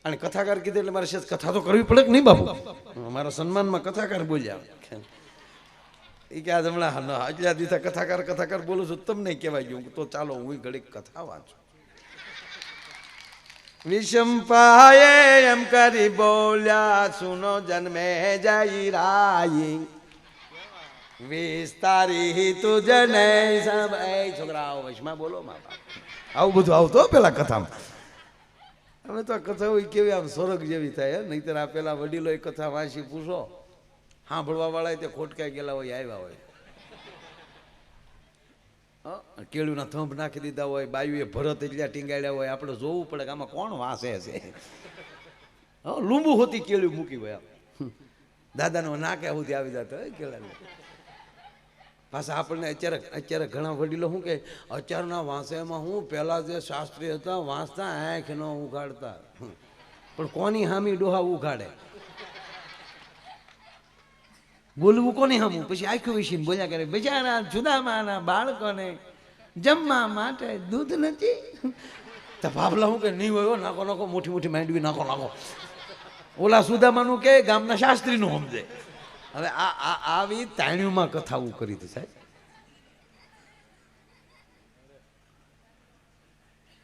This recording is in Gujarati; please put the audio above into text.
અને કથાકાર કીધું એટલે મારે શેષ કથા તો કરવી પડે કે નહીં બાપુ? મારા સન્માનમાં કથાકાર બોલ્યા એ કે આજ હમણાં આજલા દિવસે કથાકાર બોલું છું તમને કહેવાય ગયું તો ચાલો હું ઘડીક કથા વાંચું. વિષમપાએ એમ કરી બોલ્યા સુનો જન્મે જઈ રાઈ વિસ્તારી તુજને સબ એ છોકરાઓ વશમાં બોલો મા બાપ. આવું બધું આવતો પેલા કથામાં. હવે તો આ કથા હોય કેવી આમ સ્વર્ગ જેવી થાય. નહીતર આ પેલા વડીલો કથા વાંચી પૂછો સાંભળવા વાળા તે ખોટકાઈ ગયેલા હોય આવ્યા હોય. કેળુના થંભ નાખી દીધા હોય, બાયુએ ભરત એટલા ટીંગાડ્યા હોય, આપણે જોવું પડે કે આમાં કોણ વાંસે છે. લૂંબુ હોતી કેળું મૂકી હોય દાદાનો નાકે સુધી આવી જતા હોય કેળા. પાછા આપણને અત્યારે ઘણા વડીલો શું કે અત્યારના વાંસેમાં હું પહેલાં જે શાસ્ત્રી હતા વાંચતા આંખ ન ઉઘાડતા, પણ કોની હામી ડોહા ઉઘાડે? બોલવું કોની હામું? પછી આખું વિશે બોલ્યા કરે બિચારા જુદામાના બાળકોને જમવા માટે દૂધ નથી. તો ભાભલા શું કે નહીં હોય નાખો નાખો મોટી મોટી માંડવી નાખો નાખો. ઓલા સુદામાનું કે ગામના શાસ્ત્રીનું સમજે. હવે આવી તાણીઓમાં કથાઓ કરી હતી સાહેબ.